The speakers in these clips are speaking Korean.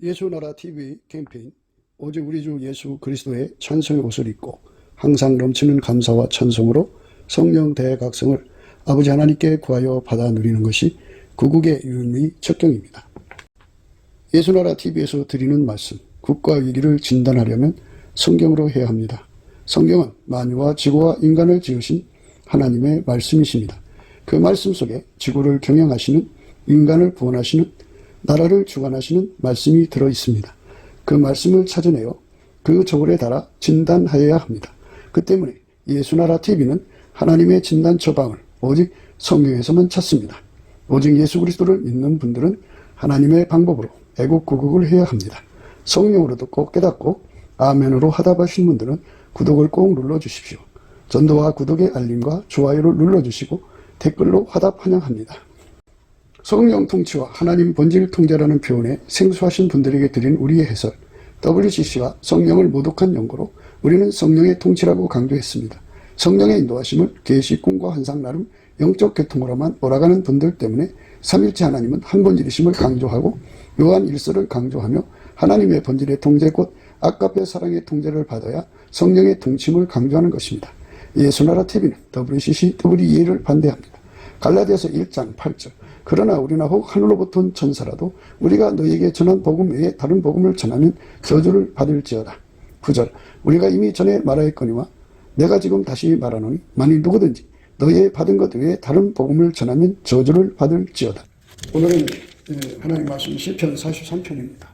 예수나라 TV 캠페인 오직 우리 주 예수 그리스도의 찬송의 옷을 입고 항상 넘치는 감사와 찬송으로 성령 대각성을 아버지 하나님께 구하여 받아 누리는 것이 구국의 유일무이 척경입니다. 예수나라 TV에서 드리는 말씀, 국가 위기를 진단하려면 성경으로 해야 합니다. 성경은 만유와 지구와 인간을 지으신 하나님의 말씀이십니다. 그 말씀 속에 지구를 경영하시는, 인간을 구원하시는, 나라를 주관하시는 말씀이 들어있습니다. 그 말씀을 찾아내어 그 저울에 달아 진단하여야 합니다. 그 때문에 예수나라 TV는 하나님의 진단 처방을 오직 성경에서만 찾습니다. 오직 예수 그리스도를 믿는 분들은 하나님의 방법으로 애국구국을 해야 합니다. 성령으로 듣고 깨닫고 아멘으로 화답하신 분들은 구독을 꼭 눌러주십시오. 전도와 구독의 알림과 좋아요를 눌러주시고 댓글로 화답 환영합니다. 성령 통치와 하나님 본질 통제라는 표현에 생소하신 분들에게 드린 우리의 해설, WCC가 성령을 모독한 연고로 우리는 성령의 통치라고 강조했습니다. 성령의 인도하심을 계시, 꿈과 환상 나름 영적 계통으로만 몰아가는 분들 때문에 삼일체 하나님은 한 본질이심을 강조하고 요한 1서를 강조하며 하나님의 본질의 통제 곧 아까페 사랑의 통제를 받아야 성령의 통치임을 강조하는 것입니다. 예수나라 TV는 WCC, WEA를 반대합니다. 갈라디아서 1장 8절 그러나 우리나 혹 하늘로부터 온 천사라도 우리가 너희에게 전한 복음 외에 다른 복음을 전하면 저주를 받을지어다. 9절 우리가 이미 전에 말하였거니와 내가 지금 다시 말하노니 만일 누구든지 너희의 받은 것 외에 다른 복음을 전하면 저주를 받을지어다. 오늘은 하나님 말씀 시편 43편입니다.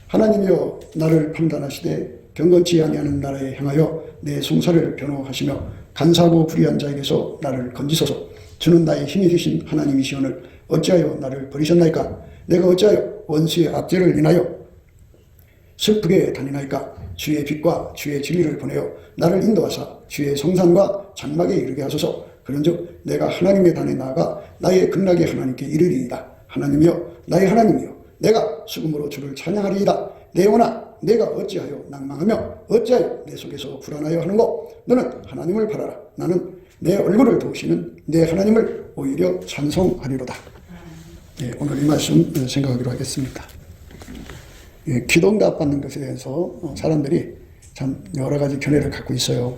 하나님이여 나를 판단하시되 경건치 아니하는 나라에 향하여 내 송사를 변호하시며 간사하고 불의한 자에게서 나를 건지소서. 주는 나의 힘이 되신 하나님이시오늘 어찌하여 나를 버리셨나이까? 내가 어찌하여 원수의 압제를 인하여 슬프게 다니나이까? 주의 빛과 주의 진리를 보내어 나를 인도하사 주의 성산과 장막에 이르게 하소서. 그런즉 내가 하나님의 단에 나아가 나의 극락의 하나님께 이르리이다. 하나님이여 나의 하나님이여 내가 수금으로 주를 찬양하리이다. 내 영혼아 내가 어찌하여 낭망하며 어찌하여 내 속에서 불안하여 하는고? 너는 하나님을 바라라. 나는 내 얼굴을 도우시는 내 하나님을 오히려 찬송하리로다. 오늘 이 말씀 생각하기로 하겠습니다. 기도응답 받는 것에 대해서 사람들이 참 여러 가지 견해를 갖고 있어요.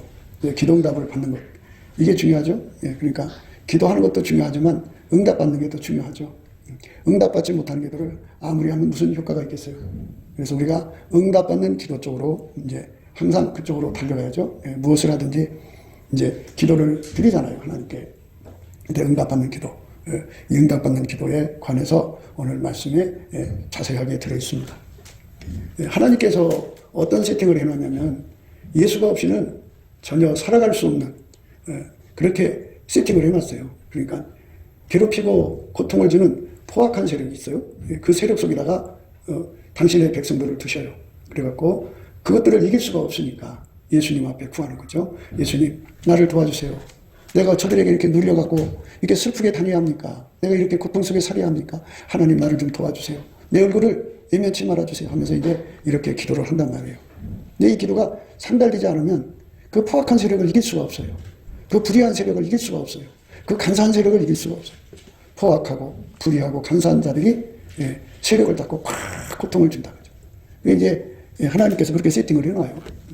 기도응답을 받는 것 이게 중요하죠. 그러니까 기도하는 것도 중요하지만 응답받는 게 더 중요하죠. 응답받지 못하는 기도를 아무리 하면 무슨 효과가 있겠어요. 그래서 우리가 응답받는 기도 쪽으로 이제 항상 그쪽으로 달려가야죠. 무엇을 하든지 이제 기도를 드리잖아요. 하나님께. 근데 응답받는 기도, 이 응답받는 기도에 관해서 오늘 말씀에 자세하게 들어있습니다. 하나님께서 어떤 세팅을 해놓냐면 예수가 없이는 전혀 살아갈 수 없는 그렇게 세팅을 해놨어요. 그러니까 괴롭히고 고통을 주는 포악한 세력이 있어요. 그 세력 속에다가 당신의 백성들을 두셔요. 그래갖고 그것들을 이길 수가 없으니까 예수님 앞에 구하는 거죠. 예수님 나를 도와주세요. 내가 저들에게 이렇게 눌려갖고 이렇게 슬프게 다녀야 합니까? 내가 이렇게 고통 속에 살아야 합니까? 하나님 나를 좀 도와주세요. 내 얼굴을 외면치 말아주세요 하면서 이제 이렇게 기도를 한단 말이에요. 근데 이 기도가 상달되지 않으면 그 포악한 세력을 이길 수가 없어요. 그 불의한 세력을 이길 수가 없어요. 그 간사한 세력을 이길 수가 없어요. 포악하고 불의하고 간사한 자들이 세력을 잡고 콱 고통을 준다. 이제 하나님께서 그렇게 세팅을 해놔요.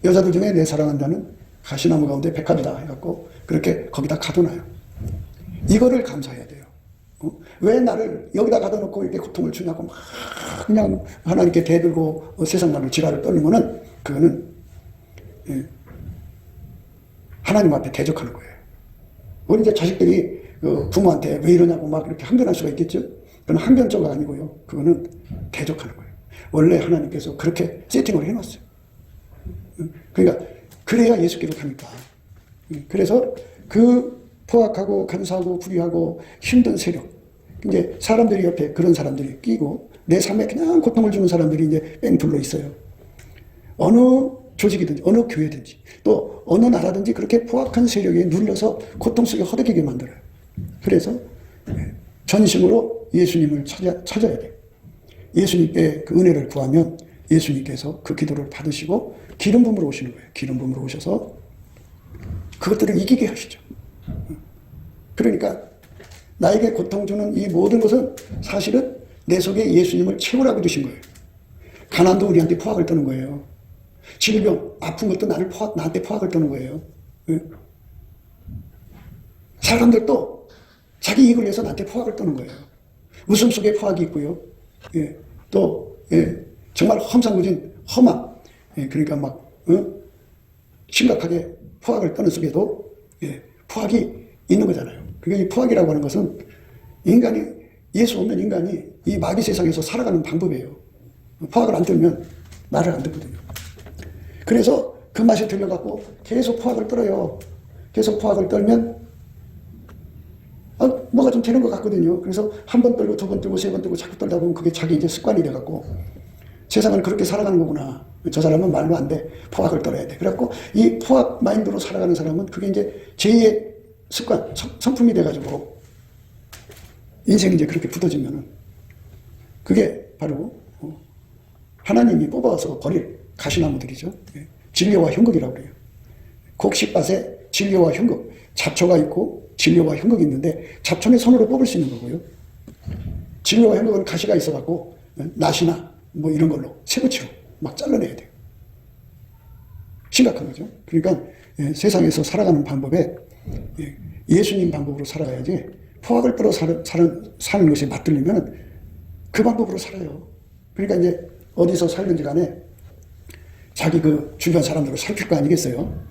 여자들 중에 내 사랑한다는 가시나무 가운데 백합이다 해갖고 그렇게 거기다 가둬놔요. 이거를 감사해야 돼요. 왜 나를 여기다 가둬놓고 이렇게 고통을 주냐고 막 그냥 하나님께 대들고 세상 말을 지랄을 떨리면은 그거는 하나님 앞에 대적하는 거예요. 우리 이제 자식들이 부모한테 왜 이러냐고 막 이렇게 항변할 수가 있겠죠. 그건 항변조가 아니고요. 그거는 대적하는 거예요. 원래 하나님께서 그렇게 세팅을 해놨어요. 그러니까 그래야 예수께로 가니까. 그래서 그 포악하고 간사하고 불의하고 힘든 세력, 이제 사람들이 옆에 그런 사람들이 끼고 내 삶에 그냥 고통을 주는 사람들이 이제 뺑 둘러 있어요. 어느 조직이든지 어느 교회든지 또 어느 나라든지 그렇게 포악한 세력에 눌려서 고통 속에 허덕이게 만들어요. 그래서 전심으로 예수님을 찾아야 돼요. 예수님께 그 은혜를 구하면 예수님께서 그 기도를 받으시고 기름 부음으로 오시는 거예요. 기름 부음으로 오셔서 그것들을 이기게 하시죠. 그러니까 나에게 고통 주는 이 모든 것은 사실은 내 속에 예수님을 채우라고 주신 거예요. 가난도 우리한테 포악을 떠는 거예요. 질병, 아픈 것도 나한테 포악을 떠는 거예요. 사람들도 자기 이익을 위해서 나한테 포악을 떠는 거예요. 웃음 속에 포악이 있고요. 또 정말 험상궂은 험한, 그러니까 막 심각하게 포악을 떠는 속에도 포악이 있는 거잖아요. 그러니까 이 포악이라고 하는 것은 인간이, 예수 없는 인간이 이 마귀 세상에서 살아가는 방법이에요. 포악을 안 떨면 말을 안 듣거든요. 그래서 그 맛에 들려갖고 계속 포악을 떨어요. 계속 포악을 떨면 뭐가 좀 되는 것 같거든요. 그래서 한 번 떨고 두 번 떨고 세 번 떨고 자꾸 떨다 보면 그게 자기 이제 습관이 돼갖고 세상을 그렇게 살아가는 거구나. 저 사람은 말로 안 돼. 포악을 떨어야 돼. 그래갖고 이 포악 마인드로 살아가는 사람은 그게 이제 제2의 습관, 성품이 돼가지고 인생이 이제 그렇게 굳어지면은 그게 바로 하나님이 뽑아서 버릴 가시나무들이죠. 진료와 형극이라고 그래요. 곡식밭에 진료와 형극, 잡초가 있고 진료와 형극이 있는데 잡초는 손으로 뽑을 수 있는 거고요. 진료와 형극은 가시가 있어갖고 낫이나 뭐 이런 걸로 새거치로 막 잘라내야 돼요. 심각한 거죠. 그러니까 세상에서 살아가는 방법에 예수님 방법으로 살아가야지 포악을 떨어 사는 것이 맞들리면 그 방법으로 살아요. 그러니까 이제 어디서 살든지 간에 자기 그 주변 사람들을 살필 거 아니겠어요?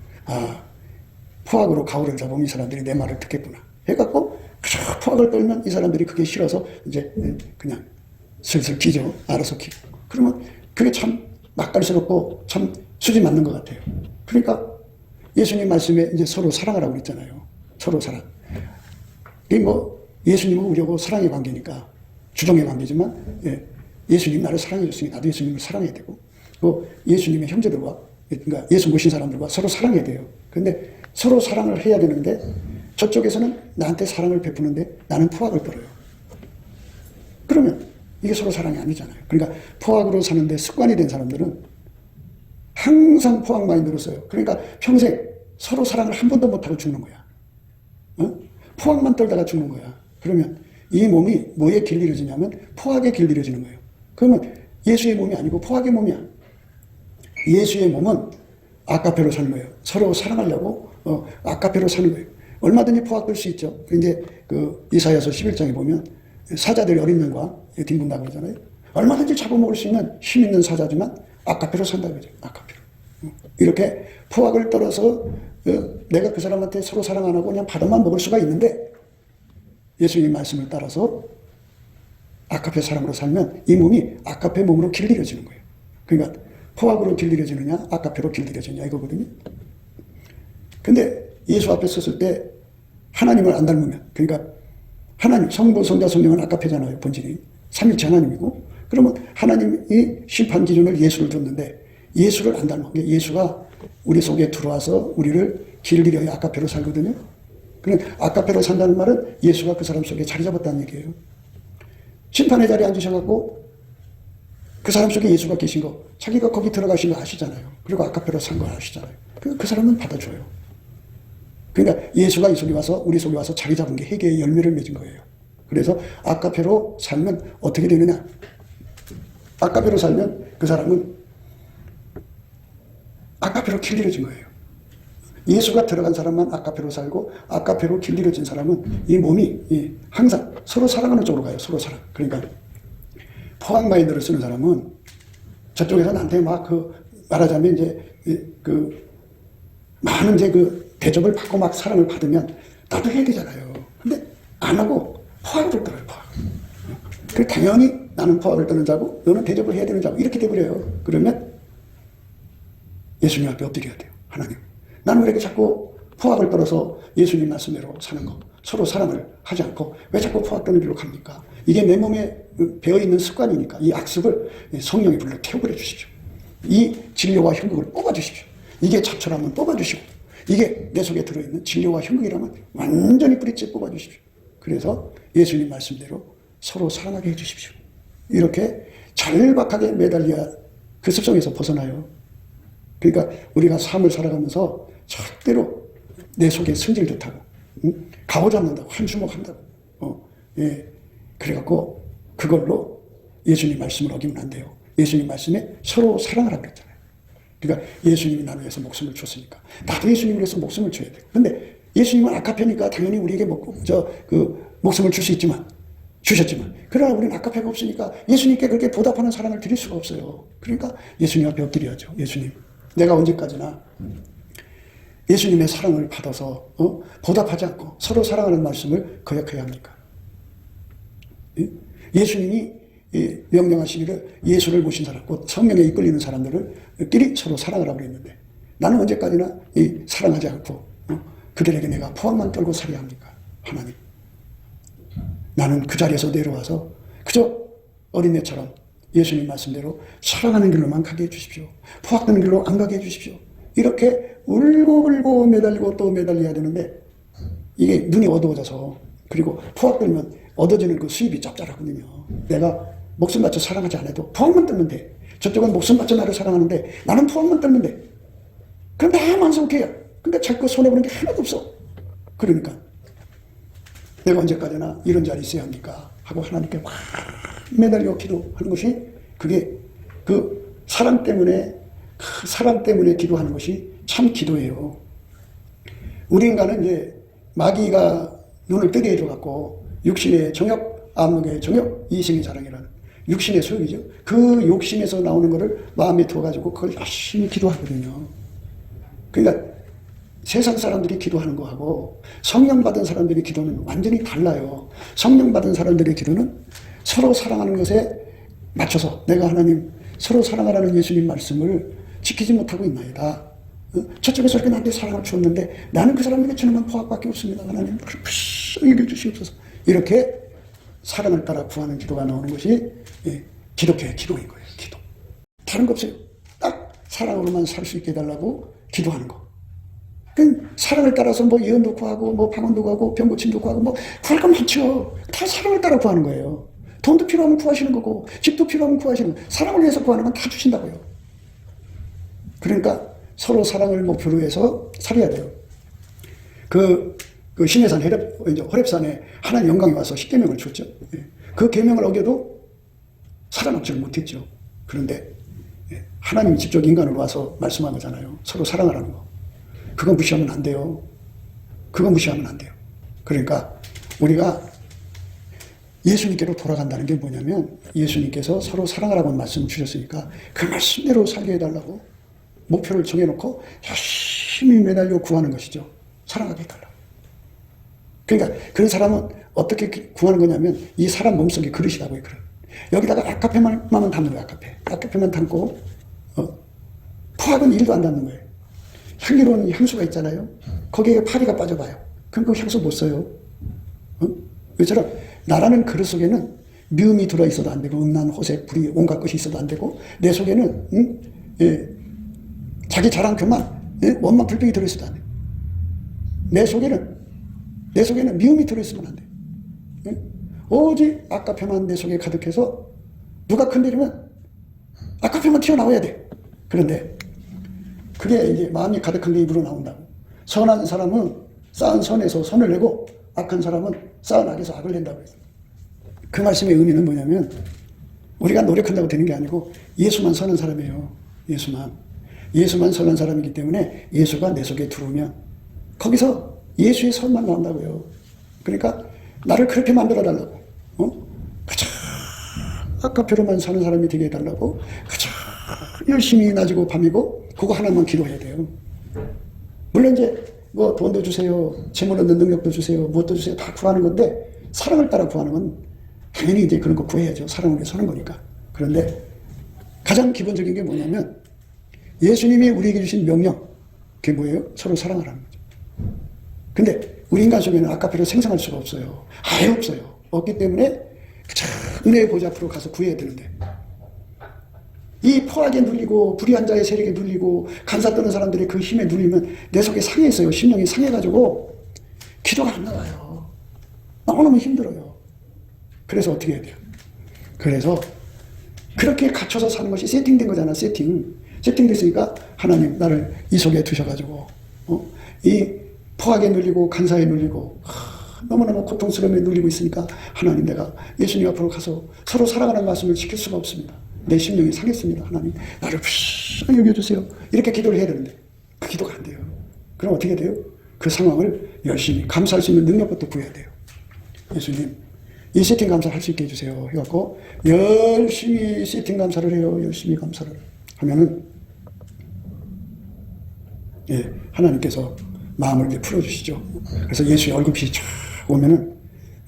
포악으로 가오를 잡으면 이 사람들이 내 말을 듣겠구나 해갖고 포악을 떨면 이 사람들이 그게 싫어서 이제 그냥 슬슬 기죠. 알아서 기고. 그러면 그게 참 맛깔스럽고 참 수지 맞는 것 같아요. 그러니까 예수님 말씀에 이제 서로 사랑하라고 그랬잖아요. 서로 사랑. 이게 뭐 예수님은 우리하고 사랑의 관계니까 주종의 관계지만 예수님 나를 사랑해 줬으니 나도 예수님을 사랑해야 되고 또 예수님의 형제들과 그러니까 예수 모신 사람들과 서로 사랑해야 돼요. 근데 서로 사랑을 해야 되는데 저쪽에서는 나한테 사랑을 베푸는데 나는 포악을 떨어요. 그러면 이게 서로 사랑이 아니잖아요. 그러니까 포악으로 사는데 습관이 된 사람들은 항상 포악 마인드로 써요. 그러니까 평생 서로 사랑을 한 번도 못하고 죽는 거야. 포악만 떨다가 죽는 거야. 그러면 이 몸이 뭐에 길들여지냐면 포악에 길들여지는 거예요. 그러면 예수의 몸이 아니고 포악의 몸이야. 예수의 몸은 아카페로 사는 거예요. 서로 사랑하려고 아카페로 사는 거예요. 얼마든지 포악될 수 있죠. 이제 그 이사야서 11장에 보면 사자들이 어린 양과 뒹군다고 그러잖아요. 얼마든지 잡아먹을 수 있는 힘 있는 사자지만 아카페로 산다고 그러죠. 아카페로. 이렇게 포악을 떨어서 내가 그 사람한테 서로 사랑 안 하고 그냥 받아만 먹을 수가 있는데 예수님 말씀을 따라서 아카페 사람으로 살면 이 몸이 아카페 몸으로 길들여지는 거예요. 그러니까 포악으로 길들여지느냐 아카페로 길들여지느냐 이거거든요. 근데 예수 앞에 섰을 때 하나님을 안 닮으면 그러니까 하나님 성부 성자 성령은 아카페잖아요. 본질이 삼일체 하나님이고 그러면 하나님이 심판 기준을 예수를 줬는데 예수를 안 닮은 게 예수가 우리 속에 들어와서 우리를 길들여야 아카페로 살거든요. 그러니까 아카페로 산다는 말은 예수가 그 사람 속에 자리 잡았다는 얘기예요. 심판의 자리에 앉으셔갖고 그 사람 속에 예수가 계신 거 자기가 거기 들어가신 거 아시잖아요. 그리고 아카페로 산 거 아시잖아요. 그 사람은 받아줘요. 그러니까 예수가 이 속에 와서 우리 속에 와서 자리 잡은 게 회개의 열매를 맺은 거예요. 그래서 아카페로 살면 어떻게 되느냐. 아카페로 살면 그 사람은 아카페로 길들여진 거예요. 예수가 들어간 사람만 아카페로 살고 아카페로 길들여진 사람은 이 몸이 항상 서로 사랑하는 쪽으로 가요. 서로 사랑. 그러니까 포악 마인드를 쓰는 사람은 저쪽에서 나한테 막 말하자면 이제 많은 이제 대접을 받고 막 사랑을 받으면 나도 해야 되잖아요. 근데 안 하고 포악을 떨어요. 포악. 그 당연히 나는 포악을 떠는 자고 너는 대접을 해야 되는 자고 이렇게 돼버려요. 그러면 예수님 앞에 엎드려야 돼요. 하나님. 나는 왜 이렇게 자꾸 포악을 떨어서 예수님 말씀대로 사는 거 서로 사랑을 하지 않고 왜 자꾸 포악 떠는 길로 갑니까? 이게 내 몸에 배어있는 습관이니까 이 악습을 성령의 불로 태워버려 주십시오. 이 진료와 형극을 뽑아주십시오. 이게 잡초라면 뽑아주시고 이게 내 속에 들어있는 진료와 형극이라면 완전히 뿌리째 뽑아주십시오. 그래서 예수님 말씀대로 서로 사랑하게 해주십시오. 이렇게 절박하게 매달려야 그 습성에서 벗어나요. 그러니까 우리가 삶을 살아가면서 절대로 내 속에 승질도 타고 가오 잡는다고 한주먹 한다고 그래갖고 그걸로 예수님 말씀을 어기면 안 돼요. 예수님 말씀에 서로 사랑하라고 그랬잖아요. 그러니까 예수님이 나를 위해서 목숨을 줬으니까 나도 예수님을 위해서 목숨을 줘야 돼요. 근데 예수님은 아카페니까 당연히 우리에게 목숨을 줄 수 있지만, 주셨지만, 그러나 우리는 아카페가 없으니까 예수님께 그렇게 보답하는 사랑을 드릴 수가 없어요. 그러니까 예수님 앞에 엎드려야죠. 예수님, 내가 언제까지나 예수님의 사랑을 받아서 보답하지 않고 서로 사랑하는 말씀을 거역해야 합니까? 예수님이 명령하시기를 예수를 모신 사람, 곧 성령에 이끌리는 사람들끼리 서로 사랑을 하고 있는데 나는 언제까지나 사랑하지 않고 그들에게 내가 포항만 떨고 살아야 합니까? 하나님, 나는 그 자리에서 내려와서 그저 어린애처럼 예수님 말씀대로 사랑하는 길로만 가게 해주십시오. 포악되는 길로 안 가게 해주십시오. 이렇게 울고 매달리고 또 매달려야 되는데 이게 눈이 어두워져서, 그리고 포악되면 얻어지는 그 수입이 짭짤하거든요. 내가 목숨 바쳐 사랑하지 않아도 포악만 떨면 돼. 저쪽은 목숨 바쳐 나를 사랑하는데 나는 포악만 떨면 돼. 그럼 다 만족해요. 그러니까 자꾸 손해보는 게 하나도 없어. 그러니까 내가 언제까지나 이런 자리에 있어야 합니까? 하고 하나님께 막 매달려 기도하는 것이, 그게 그 사랑 때문에 기도하는 것이 참 기도예요. 우리 인간은 이제 마귀가 눈을 뜨게 해줘갖고 육신의 정욕, 안목의 정욕, 이생의 자랑이라는 육신의 소욕이죠. 그 욕심에서 나오는 것을 마음에 두어가지고 그걸 열심히 기도하거든요. 그러니까 세상 사람들이 기도하는 거하고 성령 받은 사람들이 기도는 완전히 달라요. 성령 받은 사람들의 기도는 서로 사랑하는 것에 맞춰서 내가 하나님 서로 사랑하라는 예수님 말씀을 지키지 못하고 있나이다. 저쪽에서 이렇게 나한테 사랑을 주었는데 나는 그 사람에게 주는 건 포악밖에 없습니다. 하나님 이길 주시옵소서. 이렇게 사랑을 따라 구하는 기도가 나오는 것이 기독교의 기도인 거예요. 기도. 다른 거 없어요. 딱 사랑으로만 살 수 있게 해달라고 기도하는 거. 사랑을 따라서 뭐 예언도 구하고 뭐 방언도 구하고 병고침도 구하고 뭐 구할 거 많죠. 다 사랑을 따라 구하는 거예요. 돈도 필요하면 구하시는 거고 집도 필요하면 구하시는 거고 사랑을 위해서 구하는 건 다 주신다고요. 그러니까 서로 사랑을 목표로 해서 살아야 돼요. 그 신해산 호렙산에 하나님 영광이 와서 10계명을 줬죠. 그 계명을 어겨도 살아남지를 못했죠. 그런데 하나님이 직접 인간으로 와서 말씀한 거잖아요. 서로 사랑하라는 거. 그거 무시하면 안 돼요. 그거 무시하면 안 돼요. 그러니까 우리가 예수님께로 돌아간다는 게 뭐냐면 예수님께서 서로 사랑하라고 말씀을 주셨으니까 그 말씀대로 살게 해달라고 목표를 정해놓고 열심히 매달려 구하는 것이죠. 사랑하게 해달라고. 그러니까 그런 사람은 어떻게 구하는 거냐면 이 사람 몸속에 그릇이라고 해요. 그릇. 여기다가 아카페만 담는 거예요. 아카페만 담고 포악은 1도 안 담는 거예요. 향기로운 향수가 있잖아요. 거기에 파리가 빠져봐요. 그럼 그 향수 못 써요. 이처럼 나라는 그릇 속에는 미움이 들어있어도 안 되고 음란, 호색, 불의, 온갖 것이 있어도 안 되고 내 속에는 자기 자랑, 교만, 원망, 불평이 들어있어도 안 돼요. 내 속에는 미움이 들어있으면 안 돼요. 오직 아카페만 내 속에 가득해서 누가 건드리면 아카페만 튀어나와야 돼. 그런데 그게 이제 마음이 가득한 게 입으로 나온다고. 선한 사람은 쌓은 선에서 선을 내고 악한 사람은 쌓은 악에서 악을 낸다고 해서. 그 말씀의 의미는 뭐냐면 우리가 노력한다고 되는 게 아니고 예수만 선한 사람이에요. 예수만 선한 사람이기 때문에 예수가 내 속에 들어오면 거기서 예수의 선만 나온다고요. 그러니까 나를 그렇게 만들어 달라고. 그저 아카페로만 사는 사람이 되게 해달라고. 그저 열심히 낮이고 밤이고 그거 하나만 기도해야 돼요. 물론 이제 뭐 돈도 주세요, 재물 얻는 능력도 주세요, 무엇도 주세요 다 구하는 건데 사랑을 따라 구하는 건 당연히 이제 그런 거 구해야죠. 사랑을 위해서 하는 거니까. 그런데 가장 기본적인 게 뭐냐면 예수님이 우리에게 주신 명령, 그게 뭐예요? 서로 사랑하라는 거죠. 근데 우리 인간 속에는 아카페를 생성할 수가 없어요. 아예 없어요. 없기 때문에 그저 은혜의 보좌 앞으로 가서 구해야 되는데 이 포악에 눌리고 불의한 자의 세력에 눌리고 간사 떠는 사람들의 그 힘에 눌리면 내 속에 상해 있어요. 심령이 상해가지고 기도가 안 나와요. 너무너무 힘들어요. 그래서 어떻게 해야 돼요? 그래서 그렇게 갖춰서 사는 것이 세팅된 거잖아. 세팅됐으니까 하나님 나를 이 속에 두셔가지고 이 포악에 눌리고 간사에 눌리고 너무너무 고통스러움에 눌리고 있으니까 하나님, 내가 예수님 앞으로 가서 서로 살아가는 말씀을 지킬 수가 없습니다. 내 심령이 상했습니다. 하나님, 나를 불쌍히 여겨주세요. 이렇게 기도를 해야 되는데 그 기도가 안 돼요. 그럼 어떻게 돼요? 그 상황을 열심히 감사할 수 있는 능력부터 구해야 돼요. 예수님, 이 세팅 감사를 할 수 있게 해주세요. 해갖고 열심히 세팅 감사를 해요. 열심히 감사를 하면은, 예, 하나님께서 마음을 이제 풀어주시죠. 그래서 예수의 얼굴빛이 쫙 오면은,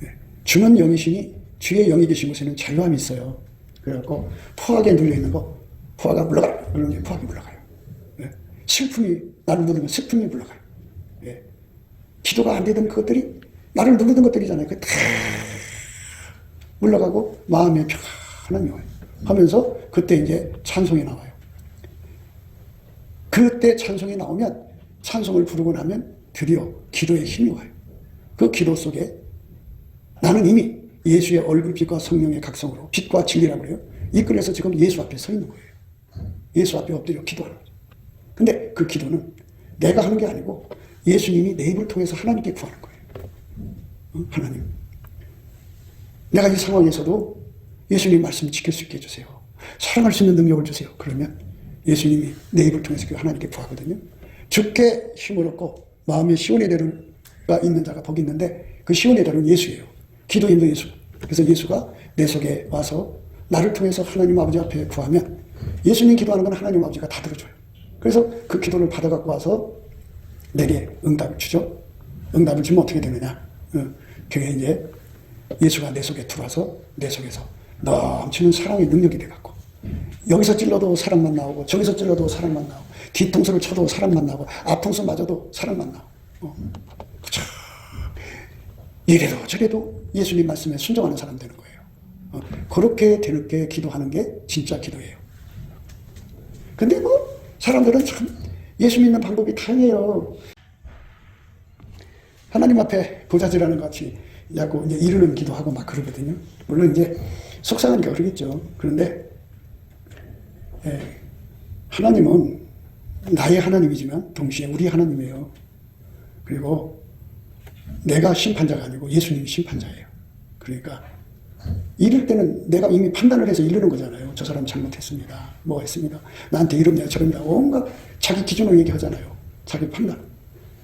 예, 주는 영이시니 주의 영이 계신 곳에는 자유함이 있어요. 그래갖고 포악에 눌려있는 거, 포악가 물러가라. 그러면 포악이 물러가요. 예, 슬픔이 나를 누르면 슬픔이 물러가요. 예, 기도가 안 되던 그것들이 나를 누르던 것들이잖아요. 그 다 물러가고 마음의 평안함이 와요. 하면서 그때 이제 찬송이 나와요. 그때 찬송이 나오면, 찬송을 부르고 나면 드디어 기도의 힘이 와요. 그 기도 속에 나는 이미 예수의 얼굴빛과 성령의 각성으로, 빛과 진리라고 그래요, 이끌려서 지금 예수 앞에 서 있는 거예요. 예수 앞에 엎드려 기도하는 거죠. 근데 그 기도는 내가 하는 게 아니고 예수님이 내 입을 통해서 하나님께 구하는 거예요. 하나님, 내가 이 상황에서도 예수님 말씀을 지킬 수 있게 해주세요. 사랑할 수 있는 능력을 주세요. 그러면 예수님이 내 입을 통해서 하나님께 구하거든요. 죽게 힘을 얻고 마음에 시온의 대로가 있는 자가 복이 있는데, 그 시온의 대로는 예수예요. 기도인도 예수. 그래서 예수가 내 속에 와서 나를 통해서 하나님 아버지 앞에 구하면, 예수님 기도하는 건 하나님 아버지가 다 들어줘요. 그래서 그 기도를 받아갖고 와서 내게 응답을 주죠. 응답을 주면 어떻게 되느냐. 그게 이제 예수가 내 속에 들어와서 내 속에서 넘치는 사랑의 능력이 돼갖고, 여기서 찔러도 사랑만 나오고 저기서 찔러도 사랑만 나오고, 뒤통수를 쳐도 사랑만 나오고, 앞통수 맞아도 사랑만 나오고, 이래도 저래도 예수님 말씀에 순종하는 사람 되는 거예요. 그렇게 되는 게, 기도하는 게 진짜 기도예요. 근데 뭐 사람들은 참 예수 믿는 방법이 다양해요. 하나님 앞에 부자지라는 것 같이 자꾸 이제 이르는 기도하고 막 그러거든요. 물론 이제 속상하니까 그러겠죠. 그런데 하나님은 나의 하나님이지만 동시에 우리 하나님이에요. 그리고 내가 심판자가 아니고 예수님이 심판자예요. 그러니까 이럴 때는 내가 이미 판단을 해서 이르는 거잖아요. 저 사람 잘못했습니다. 뭐 했습니다. 나한테 이럽니다 저럽니다. 온갖 자기 기준을 얘기하잖아요. 자기 판단,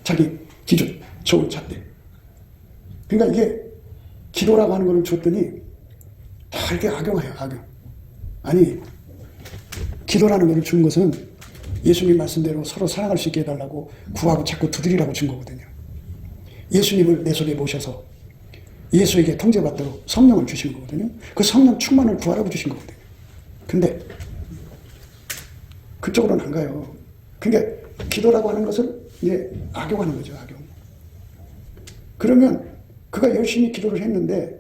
자기 기준, 좋은 잣대. 그러니까 이게 기도라고 하는 걸 줬더니 다 이렇게 악용해요. 악용. 아니, 기도라는 걸 준 것은 예수님 말씀대로 서로 사랑할 수 있게 해달라고 구하고 자꾸 두드리라고 준 거거든요. 예수님을 내 속에 모셔서 예수에게 통제받도록 성령을 주신 거거든요. 그 성령 충만을 구하라고 주신 거거든요. 근데 그쪽으로는 안 가요. 그러니까 기도라고 하는 것을 이제 악용하는 거죠. 악용. 그러면 그가 열심히 기도를 했는데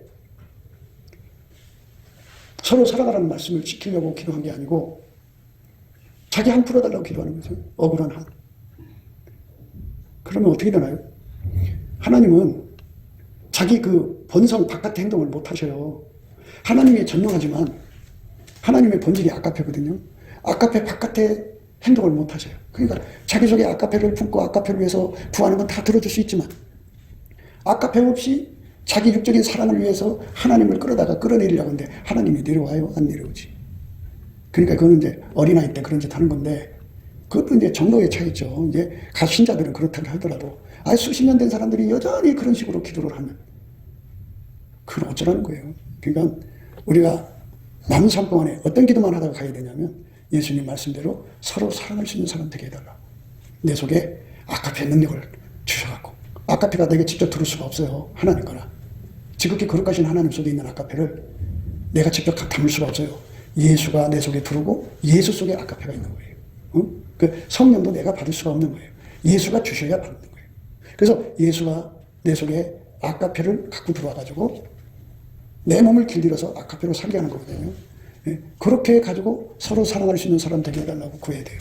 서로 살아가라는 말씀을 지키려고 기도한 게 아니고 자기 한 풀어달라고 기도하는 거죠. 억울한 한. 그러면 어떻게 되나요? 하나님은 자기 그 본성 바깥의 행동을 못 하셔요. 하나님이 전능하지만 하나님의 본질이 아까페거든요. 아까페 바깥의 행동을 못 하셔요. 그러니까 자기 속에 아까페를 품고 아까페를 위해서 구하는 건 다 들어줄 수 있지만 아까페 없이 자기 육적인 사랑을 위해서 하나님을 끌어다가 끌어내리려고 하는데 하나님이 내려와요? 안 내려오지. 그러니까 그건 이제 어린아이 때 그런 짓 하는 건데 그것도 이제 정도의 차이죠. 이제 가신자들은 그렇다고 하더라도 수십 년 된 사람들이 여전히 그런 식으로 기도를 하면 그건 어쩌라는 거예요. 그러니까 우리가 남은 삶 동안에 어떤 기도만 하다가 가야 되냐면 예수님 말씀대로 서로 사랑할 수 있는 사람 되게 해달라. 내 속에 아까페 능력을 주셔갖고 아까페가 내게 직접 들을 수가 없어요. 하나님 거라. 지극히 거룩하신 하나님 속에 있는 아까페를 내가 직접 담을 수가 없어요. 예수가 내 속에 들어오고 예수 속에 아까페가 있는 거예요. 그 성령도 내가 받을 수가 없는 거예요. 예수가 주셔야 받는 거예요. 그래서 예수가 내 속에 아까페를 갖고 들어와가지고 내 몸을 길들여서 아까페로 살게 하는 거거든요. 그렇게 해가지고 서로 사랑할 수 있는 사람 되게 해달라고 구해야 돼요.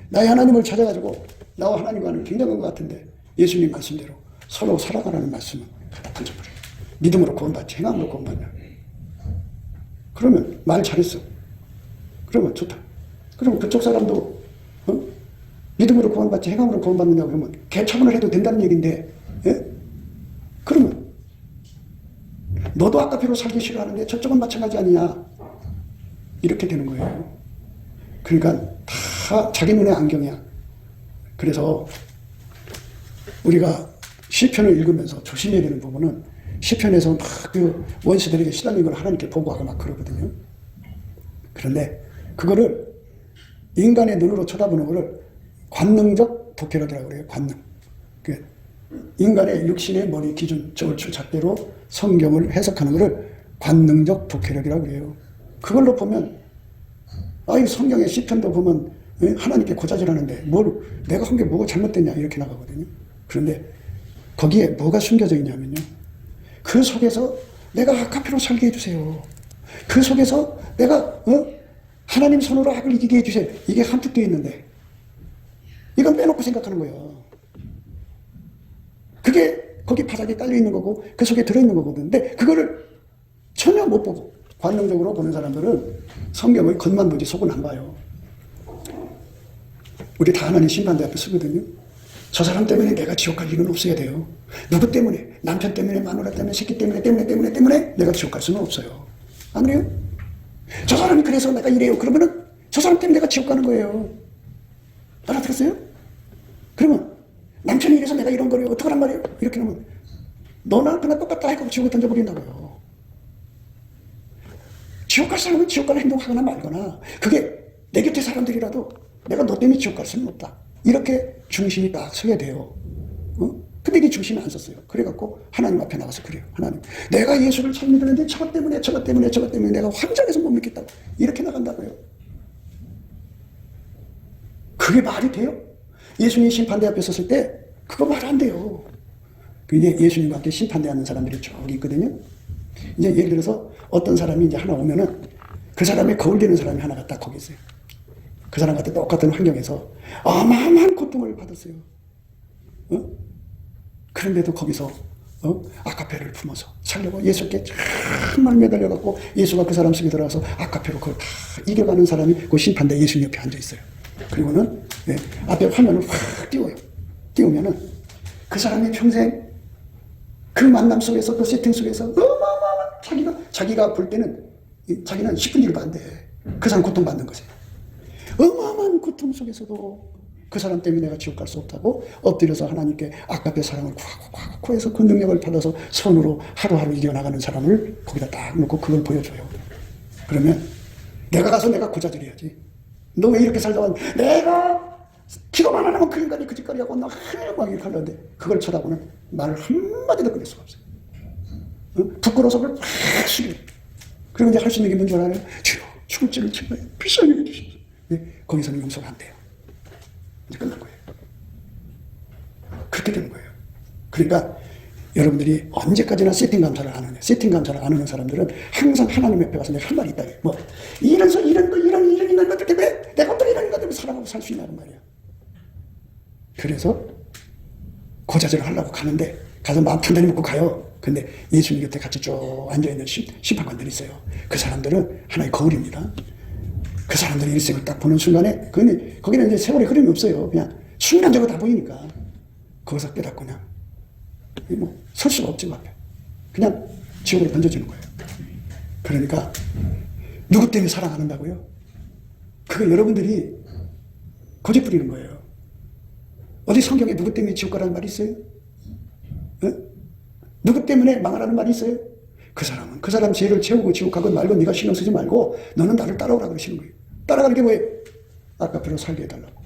나의 하나님을 찾아가지고 나와 하나님과는 굉장한 것 같은데 예수님 말씀대로 서로 살아가라는 말씀은 던져버려요. 믿음으로 구원받지 행함으로 구원받냐. 그러면 말 잘했어. 그러면 좋다. 그러면 그쪽 사람도 믿음으로 구원받지 행함으로 구원받느냐고 그러면 개처분을 해도 된다는 얘기인데 그럼 너도 아까페로 살기 싫어하는데 저쪽은 마찬가지 아니냐. 이렇게 되는 거예요. 그러니까 다 자기 눈에 안경이야. 그래서 우리가 시편을 읽으면서 조심해야 되는 부분은 시편에서 막 그 원수들에게 시달린 걸 하나님께 보고하고 막 그러거든요. 그런데 그거를 인간의 눈으로 쳐다보는 거를 관능적 독해력이라고 그래요. 관능. 그 인간의 육신의 머리 기준, 저울추 잣대로 성경을 해석하는 거를 관능적 독해력이라고 그래요. 그걸로 보면 이 성경의 시편도 보면 하나님께 고자질하는데 내가 한 게 뭐가 잘못됐냐 이렇게 나가거든요. 그런데 거기에 뭐가 숨겨져 있냐면요. 그 속에서 내가 아까페로 살게 해주세요. 그 속에서 내가 하나님 손으로 악을 이기게 해주세요. 이게 함축되어 있는데 이건 빼놓고 생각하는 거예요. 그게 거기 바닥에 깔려있는 거고 그 속에 들어있는 거거든. 근데 그거를 전혀 못 보고 관능적으로 보는 사람들은 성경의 겉만 보지 속은 안 봐요. 우리 다 하나님 심판대 앞에 서거든요. 저 사람 때문에 내가 지옥 갈 일은 없어야 돼요. 누구 때문에? 남편 때문에, 마누라 때문에, 새끼 때문에 내가 지옥 갈 수는 없어요. 안 그래요? 저 사람이 그래서 내가 이래요. 그러면은 저 사람 때문에 내가 지옥 가는 거예요. 알아들었어요? 그러면 남편이 이래서 내가 이런 거를 어떡하란 말이에요? 이렇게 하면 너나 그나 똑같다 해서 지옥에 던져버린다고요. 지옥 갈 사람은 지옥 갈 행동하거나 말거나 그게 내 곁에 사람들이라도 내가 너 때문에 지옥 갈 수는 없다. 이렇게 중심이 딱 서야 돼요. 근데 이게 중심이 안 섰어요. 그래갖고 하나님 앞에 나가서 그래요. 하나님, 내가 예수를 잘 믿었는데 저것 때문에 내가 환장해서 못 믿겠다고. 이렇게 나간다고요. 그게 말이 돼요? 예수님 심판대 앞에 섰을 때 그거 말 안 돼요. 이제 예수님과 함께 심판대하는 사람들이 쭉 있거든요. 이제 예를 들어서 어떤 사람이 이제 하나 오면은 그 사람에 거울되는 사람이 하나가 딱 거기 있어요. 그 사람과 똑같은 환경에서 어마어마한 고통을 받았어요. 그런데도 거기서 아까페를 품어서 살려고 예수께 정말 매달려갖고 예수가 그 사람 속에 들어가서 아까페로 그걸 다 이겨가는 사람이 그 심판대 예수님 옆에 앉아있어요. 그리고는 앞에 화면을 확 띄워요. 띄우면은 그 사람이 평생 그 만남 속에서 그 세팅 속에서 어마어마한 자기가 볼 때는 자기는 10분 1도 안 돼. 그 사람 고통받는 거지. 어마어마한 고통 속에서도 그 사람 때문에 내가 지옥 갈 수 없다고 엎드려서 하나님께 아까페 사랑을 구하고 해서 그 능력을 받아서 손으로 하루하루 이겨나가는 사람을 거기다 딱 놓고 그걸 보여줘요. 그러면 내가 가서 내가 고자질해야지. 너 왜 이렇게 살다 왔니? 내가 기도만 안 하면 그 인간이 그 짓거리 하고 나 하늘막 이렇게 하려는데 그걸 쳐다보는 말을 한마디도 꺼낼 수가 없어요. 부끄러워서 그걸 팍 숙여요. 그리고 이제 할 수 있는 게 뭔지 알아요? 주여 죽을 죄를 제발 비싸게 해주십시오. 거기서는 용서가 안 돼요. 이제 끝난 거예요. 그렇게 되는 거예요. 그러니까 여러분들이 언제까지나 세팅 감사를 안 하냐. 세팅 감사를 안 하는 사람들은 항상 하나님 옆에 가서 내가 할 말이 있다. 이런 인간 것들 때문에 내가 어떤 이런 인간 때문에 살아가고 살 수 있냐는 말이야. 그래서 고자질을 하려고 가는데 가서 마음 단단히 먹고 가요. 근데 예수님 곁에 같이 쭉 앉아있는 심판관들이 있어요. 그 사람들은 하나의 거울입니다. 그 사람들의 일생을 딱 보는 순간에 거기는 이제 세월의 흐름이 없어요. 그냥 순간적으로 다 보이니까 거기서 깨닫고 그냥 설 수가 없지 그 앞에. 그냥 지옥으로 던져주는 거예요. 그러니까 누구 때문에 사랑 안 한다고요? 그거 여러분들이 거짓 부리는 거예요. 어디 성경에 누구 때문에 지옥 가라는 말이 있어요? 누구 때문에 망하라는 말이 있어요? 그 사람은 그 사람 죄를 채우고 지옥 가건 말건 네가 신경 쓰지 말고 너는 나를 따라오라 그러시는 거예요. 따라가는 게 뭐예요? 아까페로 살게 해달라고.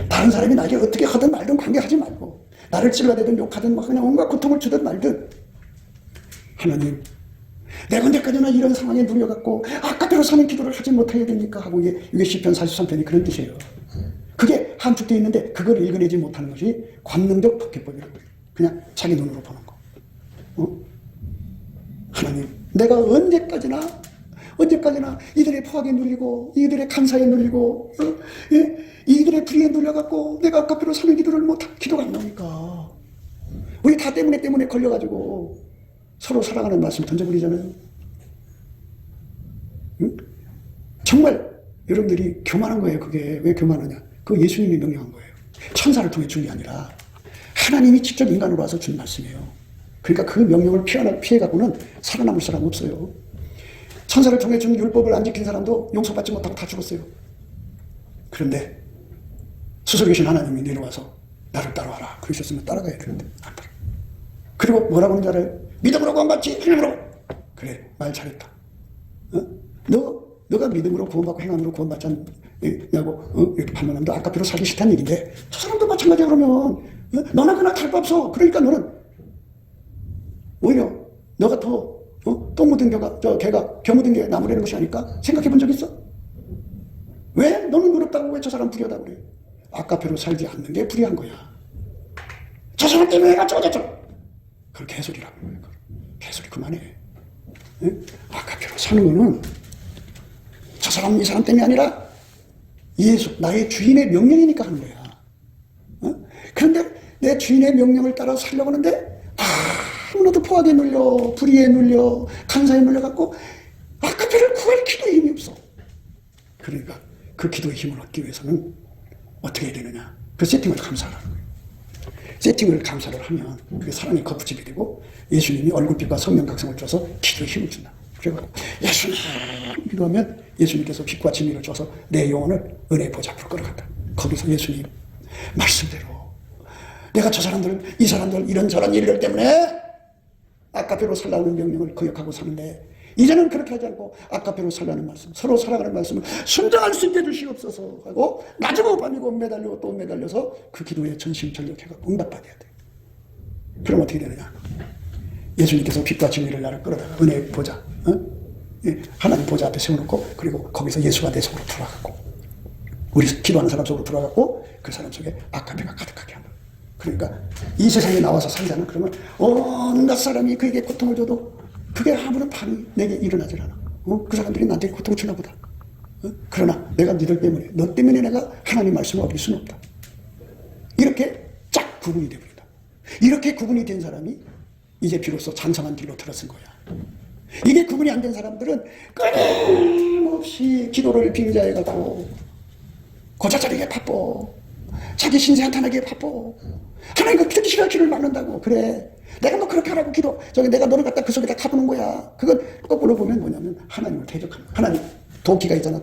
다른 사람이 나에게 어떻게 하든 말든 관계하지 말고 나를 찔러대든 욕하든 막 그냥 온갖 고통을 주든 말든 하나님 내가 언제까지나 이런 상황에 눌려갖고 아까페로 사는 기도를 하지 못해야 됩니까? 하고 이게 시편 43편이 그런 뜻이에요. 그게 함축되어 있는데 그걸 읽어내지 못하는 것이 관능적 독해법이라는 거예요. 그냥 자기 눈으로 보는 거. 하나님 내가 언제까지나 이들의 포악에 눌리고 이들의 감사에 눌리고 이들의 불의에 눌려갖고 내가 아까페로 사는 기도가 안 나오니까 우리 다 때문에 걸려가지고 서로 살아가는 말씀 던져버리잖아요. 정말 여러분들이 교만한 거예요. 그게 왜 교만하냐? 그거 예수님이 명령한 거예요. 천사를 통해 준 게 아니라 하나님이 직접 인간으로 와서 준 말씀이에요. 그러니까 그 명령을 피해갖고는 살아남을 사람 없어요. 천사를 통해 준 율법을 안 지킨 사람도 용서받지 못하고 다 죽었어요. 그런데 스스로 계신 하나님이 내려와서 나를 따라와라 그러셨으면 따라가야 되는데 안 따라. 그리고 뭐라고 하는 줄 알아요? 믿음으로 구원받지 행함으로. 그래, 말 잘했다. 너가 믿음으로 구원받고 행함으로 구원받지 않냐고 이렇게 판단하면 아까피로 살기 싫다는 얘기인데, 저 사람도 마찬가지야. 그러면 너나 그나 탈 거 없어. 그러니까 너는 오히려 너가 더 똥 묻은 개가 겨 묻은 게 나무라는 것이 아닐까 생각해 본 적 있어? 왜? 너는 의롭다고 왜 저 사람 불의하다고 그래? 아까표로 살지 않는 게 불의한 거야. 저 사람 때문에 내가 저거저거. 그걸 개소리라고 그래. 개소리 그만해. 아까표로 사는 거는 저 사람 이 사람 때문이 아니라 예수 나의 주인의 명령이니까 하는 거야. 그런데 내 주인의 명령을 따라 살려고 하는데 아무나도 포악에 눌려 불의에 눌려 간사에 눌려갖고 아까표를 구할 기도의 힘이 없어. 그러니까 그 기도의 힘을 얻기 위해서는 어떻게 해야 되느냐, 그 세팅을 감사하라는 거예요. 세팅을 감사를 하면 그게 사랑의 거푸집이 되고 예수님이 얼굴빛과 성령 각성을 줘서 기도에 힘을 준다. 그래서 예수님 기도하면 예수님께서 빛과 진리를 줘서 내 영혼을 은혜의 보좌 앞으로 끌어간다. 거기서 예수님 말씀대로 내가 저 사람들 이 사람들 이런저런 일들 때문에 아까표로 살라는 명령을 거역하고 사는데 이제는 그렇게 하지 않고 아까표로 살라는 말씀, 서로 살아가는 말씀을 순종할 수 있게 주시옵소서 하고 낮이고 밤이고 매달리고 또 매달려서 그 기도에 전심전력해서 응답받아야 돼. 그럼 어떻게 되느냐, 예수님께서 빛과 진리를 나를 끌어다가 은혜의 보좌, 하나님 보좌 앞에 세워놓고 그리고 거기서 예수가 내 속으로 들어가고 우리 기도하는 사람 속으로 들어가고 그 사람 속에 아까표가 가득하게 합니다. 그러니까 이 세상에 나와서 살잖아. 그러면 온갖 사람이 그에게 고통을 줘도 그게 아무런 반응이 내게 일어나질 않아. 그 사람들이 나한테 고통을 주나 보다. 그러나 내가 너희들 때문에, 너 때문에 내가 하나님 말씀을 어길 수는 없다. 이렇게 쫙 구분이 되버린다. 이렇게 구분이 된 사람이 이제 비로소 장성한 길로 들어선 거야. 이게 구분이 안 된 사람들은 끊임없이 기도를 빙자해가지고 고자자리게 바빠. 자기 신세 한탄하기에 바빠. 하나님과 듣기 싫어 길을 막는다고. 그래, 내가 뭐 그렇게 하라고 기도, 내가 너를 갖다 그 속에다 타보는 거야. 그건 거꾸로 보면 뭐냐면 하나님을 대적하는 거야. 하나님, 도끼가 있잖아.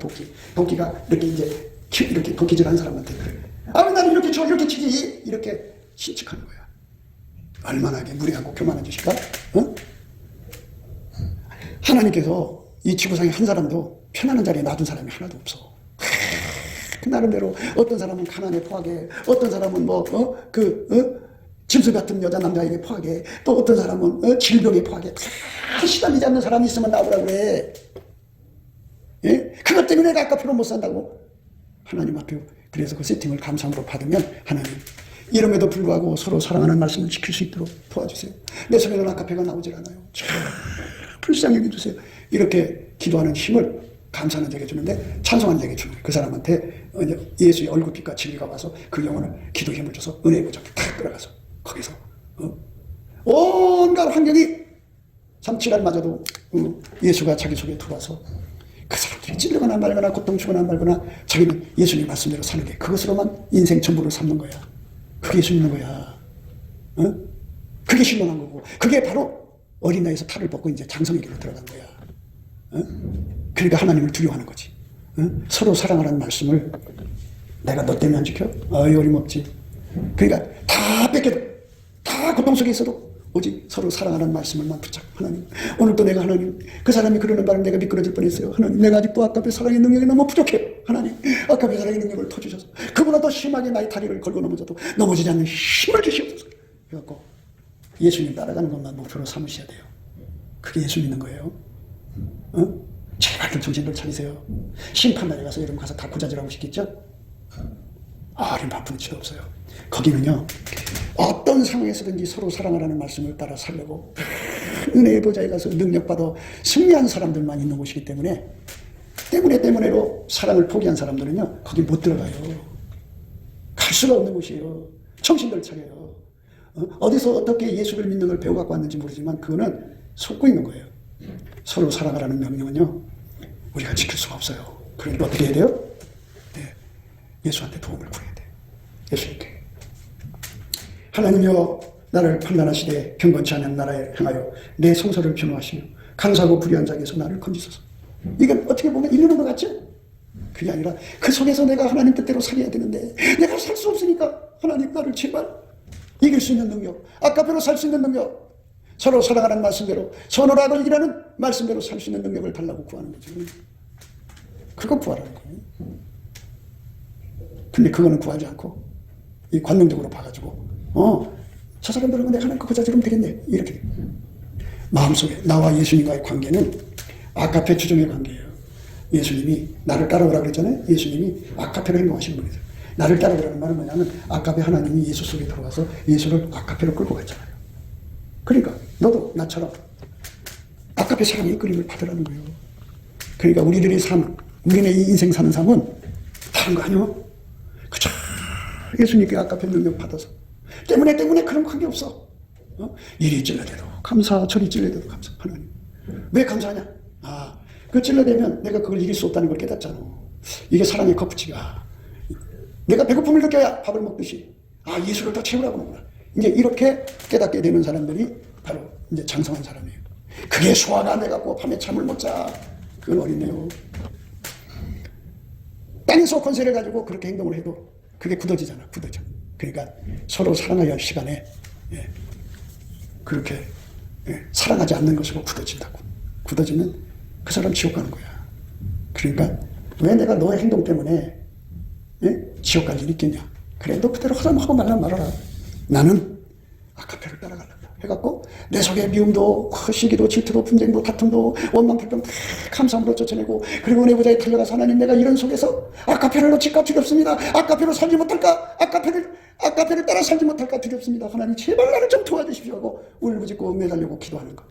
도끼가 이렇게 이제 이렇게 도끼질하는 사람한테 그래, 나는 이렇게 쳐 이렇게 치지, 이렇게 신측하는 거야. 얼마나 무례하고 교만한 짓일까? 하나님께서 이 지구상에 한 사람도 편안한 자리에 놔둔 사람이 하나도 없어. 그 나름대로 어떤 사람은 가난에 포하게, 어떤 사람은 짐승 같은 여자 남자에게 포하게, 또 어떤 사람은 질병에 포하게, 다 시달리지 않는 사람이 있으면 나오라 그래. 예? 그것 때문에 내가 아까표로 못 산다고. 하나님 앞에 그래서 그 세팅을 감사함으로 받으면 하나님, 이름에도 불구하고 서로 사랑하는 말씀을 지킬 수 있도록 도와주세요. 내 속에는 아까표가 나오질 않아요. 불쌍히 여겨주세요. 이렇게 기도하는 힘을 감사하는 자에게 주는데 찬송하는 자에게 주는 거예요. 그 사람한테 예수의 얼굴빛과 진리가 와서 그 영혼을 기도 힘을 줘서 은혜의 보좌에 탁 끌어가서 거기서 온갖 환경이 삼칠할마저도 예수가 자기 속에 들어와서 그 사람들이 찔리거나 말거나 고통 주거나 말거나 자기는 예수님 말씀대로 사는 게 그것으로만 인생 전부를 삼는 거야. 그게 예수 믿는 거야. 그게 신령한 거고, 그게 바로 어린 나이에서 탈을 벗고 이제 장성의 길로 들어간 거야. 그러니까 하나님을 두려워하는 거지. 서로 사랑하라는 말씀을 내가 너 때문에 안 지켜? 어림없지. 그러니까 다 뺏겨도, 다 고통 속에 있어도 오직 서로 사랑하라는 말씀을만 붙잡고, 하나님, 오늘도 내가 하나님, 그 사람이 그러는 바람에 내가 미끄러질 뻔했어요. 하나님, 내가 아직도 아까의 사랑의 능력이 너무 부족해요. 하나님, 아까의 사랑의 능력을 터주셔서 그보다 더 심하게 나의 다리를 걸고 넘어져도 넘어지지 않는 힘을 주시옵소서. 그래갖고 예수님 따라가는 것만 목표로 삼으셔야 돼요. 그게 예수 믿는 거예요. 제발 좀 정신을 차리세요. 심판날에 가서 여러분 가서 다 구자질하고 싶겠죠? 어린 바쁜 짓 없어요. 거기는요, 어떤 상황에서든지 서로 사랑하라는 말씀을 따라 살려고 은혜의 보좌에 가서 능력받아 승리한 사람들만 있는 곳이기 때문에로 사랑을 포기한 사람들은요 거기 못 들어가요. 갈 수가 없는 곳이에요. 정신들 차려요. 어디서 어떻게 예수를 믿는 걸 배워갖고 왔는지 모르지만 그거는 속고 있는 거예요. 서로 사랑하라는 명령은요 우리가 지킬 수가 없어요. 그러니까 어떻게 해야 돼요? 네, 예수한테 도움을 구해야 돼요. 예수님께, 하나님이여, 나를 판단할 시대에 경건치 않은 나라에 향하여 내 성소를 변호하시며 강사고 불의한 자에게서 나를 건지소서. 이건 어떻게 보면 일리는 것 같죠? 그게 아니라 그 속에서 내가 하나님 뜻대로 살아야 되는데 내가 살 수 없으니까 하나님 나를 제발 이길 수 있는 능력, 아까페로 살 수 있는 능력, 서로 사랑하는 말씀대로 선호라고 이기라는 말씀대로 살 수 있는 능력을 달라고 구하는 거죠. 그거 구하라는 거예요. 근데 그거는 구하지 않고 이 관능적으로 봐가지고 저 사람들은 내가 하나님 거 저지르면 되겠네 이렇게 돼요. 마음속에 나와 예수님과의 관계는 아카페 추종의 관계예요. 예수님이 나를 따라오라고 그랬잖아요. 예수님이 아카페로 행동하시는 분이세요. 나를 따라오라는 말은 뭐냐면 아카페 하나님이 예수 속에 들어가서 예수를 아카페로 끌고 갔잖아요. 그러니까 너도 나처럼 아카페 사랑의 이끌림을 받으라는 거예요. 그러니까 우리들의 삶, 우리네 이 인생 사는 삶은 다른 거 아니요? 그저 예수님께 아카페 능력 받아서 때문에 그런 관계 없어. 이리 찔러대도 감사, 저리 찔러대도 감사. 하나님 왜 감사하냐? 그 찔러대면 내가 그걸 이길 수 없다는 걸 깨닫잖아. 이게 사랑의 컵부치가 내가 배고픔을 느껴야 밥을 먹듯이 예수를 더 채우라고 하는구나. 이제 이렇게 깨닫게 되는 사람들이 바로 이제 장성한 사람이에요. 그게 소화가 안 돼갖고 밤에 잠을 못 자. 그건 어린애요. 땅에서 권세를 가지고 그렇게 행동을 해도 그게 굳어지잖아. 굳어져. 그러니까 서로 사랑해야 할 시간에 그렇게 사랑하지 않는 것으로 굳어진다고. 굳어지면 그 사람 지옥 가는 거야. 그러니까 왜 내가 너의 행동 때문에 지옥 갈 일이 있겠냐. 그래 너 그대로 하고 말란 말아라. 나는 아카페를 따라가려고 해갖고 내 속에 미움도 시기도 질투도 분쟁도 다툼도 원망 불평 다 감사함으로 쫓아내고 그리고 내 보좌에 달려가서 하나님 내가 이런 속에서 아카페를 놓칠까 두렵습니다. 아카페로 살지 못할까 아카페를 따라 살지 못할까 두렵습니다. 하나님 제발 나를 좀 도와주십시오 하고 울부짖고 매달리고 기도하는 거.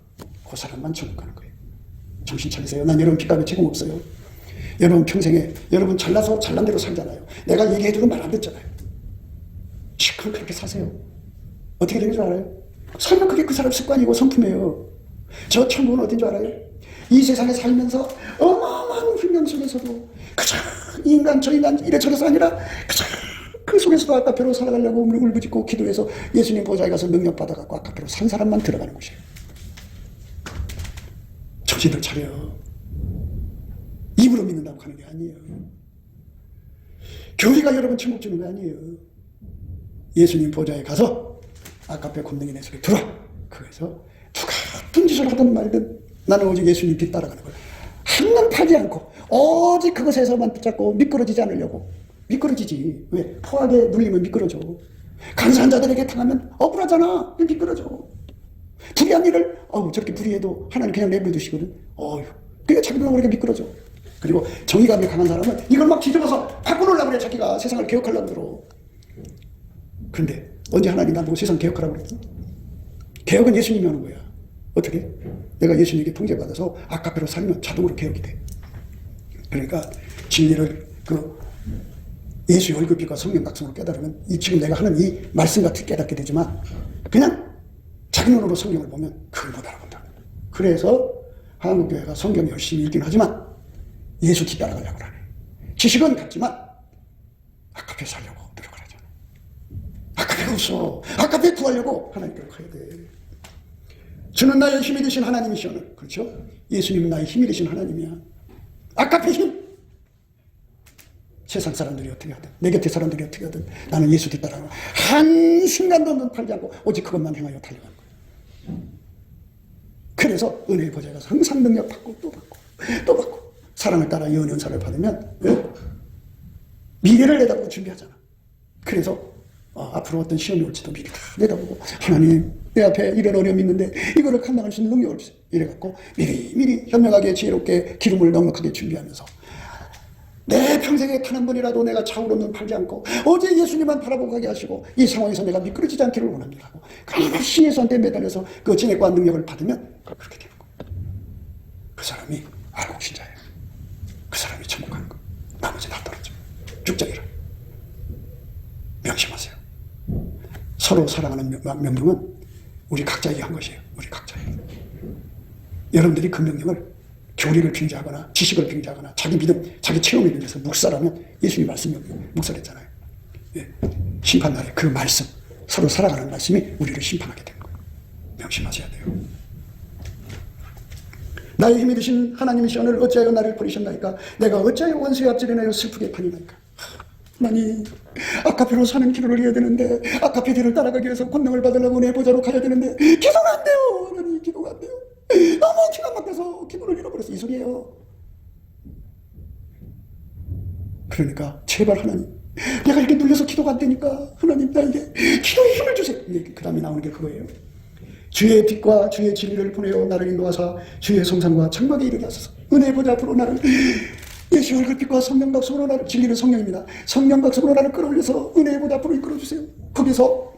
그 사람만 천국 가는 거예요. 정신 차리세요. 난 여러분 빚값에 책임 없어요. 여러분 평생에 여러분 잘나서 잘난 대로 살잖아요. 내가 얘기해줘도 말 안 듣잖아요. 시컷 그렇게 사세요. 어떻게 되는 줄 알아요? 설마 그게 그 사람 습관이고 성품이에요. 저 천국은 어딘 줄 알아요? 이 세상에 살면서 어마어마한 훈련 속에서도 그저 이 인간 저 인간 이래저래서 아니라 그저 그 속에서도 아카페로 살아가려고 울부짖고 기도해서 예수님 보좌에 가서 능력 받아갖고 아카페로 산 사람만 들어가는 곳이에요. 정신을 차려. 입으로 믿는다고 하는 게 아니에요. 교리가 여러분 천국 주는 게 아니에요. 예수님 보좌에 가서 아카페 곤등이 내 속에 들어. 거기서 누가 어떤 짓을 하든 말든 나는 오직 예수님 뒤 따라가는 거예요. 한눈 파지 않고 오직 그것에서만 붙잡고 미끄러지지 않으려고. 미끄러지지. 왜? 포악에 눌리면 미끄러져. 간사한 자들에게 당하면 억울하잖아. 미끄러져. 불의한 일을 저렇게 불의해도 하나님 그냥 내버려두시거든. 그러니까 자기도 모르게 미끄러져. 그리고 정의감이 강한 사람은 이걸 막 뒤집어서 바꾸려고 그래. 자기가 세상을 개혁하려고 들어. 그런데 언제 하나님 나보고 세상 개혁하라고 그랬어? 개혁은 예수님이 하는 거야. 어떻게? 내가 예수님에게 통제받아서 아카페로 살면 자동으로 개혁이 돼. 그러니까 진리를 예수의 얼굴빛과 성령 각성으로 깨달으면 지금 내가 하는 이 말씀 같이 깨닫게 되지만 그냥 자기 눈으로 성경을 보면 그걸 못 알아본다. 그래서 한국교회가 성경 열심히 읽긴 하지만 예수 뒤 따라가려고 하네. 지식은 같지만 아카페 살려고 노력을 하잖아. 아카페가 없어. 아카페 구하려고 하나님께로 가야 돼. 주는 나의 힘이 되신 하나님이시오. 그렇죠? 예수님은 나의 힘이 되신 하나님이야. 아카페 힘. 세상 사람들이 어떻게 하든 내 곁에 사람들이 어떻게 하든 나는 예수 뒤 따라가 한순간도 눈 팔지 않고 오직 그것만 행하여 달려가는 거야. 그래서 은혜의 보좌에 가서 항상 능력 받고 또 받고 또 받고 사랑을 따라 예언의 은사를 받으면 미래를 내다보고 준비하잖아. 그래서 앞으로 어떤 시험이 올지도 미리 다 내다보고 하나님 내 앞에 이런 어려움이 있는데 이거를 감당할 수 있는 능력을 주세요. 이래갖고 미리 현명하게 지혜롭게 기름을 넉넉하게 준비하면서 내 평생에 단 한 번이라도 내가 좌우로 눈 팔지 않고 어제 예수님만 바라보고 가게 하시고 이 상황에서 내가 미끄러지지 않기를 원합니다 하고 그러나 신의 손한테 매달려서 그 진액과 능력을 받으면 그렇게 되는 거예요. 그 사람이 알고 신자예요. 그 사람이 천국 가는 거. 나머지 다 떨어져. 죽자기라. 명심하세요. 서로 사랑하는 명령은 우리 각자에게 한 것이에요. 우리 각자에게. 여러분들이 그 명령을 교리를 빙자하거나 지식을 빙자하거나 자기 믿음, 자기 체험에 빙자해서 묵살하면 예수님 말씀이 묵살했잖아요. 심판날에 그 말씀, 서로 살아가는 말씀이 우리를 심판하게 되는 거예요. 명심하셔야 돼요. 나의 힘이 되신 하나님의 시온을 어찌하여 나를 버리셨나이까? 내가 어찌하여 원수의 앞질이나요 슬프게 판이나이까? 하나님, 아카페로 사는 길을 해야 되는데, 아카페 뒤를 따라가기 위해서 권능을 받으려고 내 보좌로 가야 되는데 기도가 안 돼요. 하나님, 기도가 안 돼요. 너무 기가 막혀서 기도를 잃어버려서 이 소리예요. 그러니까 제발 하나님, 내가 이렇게 눌려서 기도가 안 되니까 하나님 나에게 기도의 힘을 주세요. 그 다음에 나오는 게 그거예요. 주의 빛과 주의 진리를 보내어 나를 인도하사 주의 성산과 장막에 이르게 하소서. 은혜 보좌 앞으로 나를, 예수 얼굴 빛과 성령 박수로 나를, 진리는 성령입니다. 성령 박수로 나를 끌어올려서 은혜 보좌 앞으로 이끌어주세요. 거기서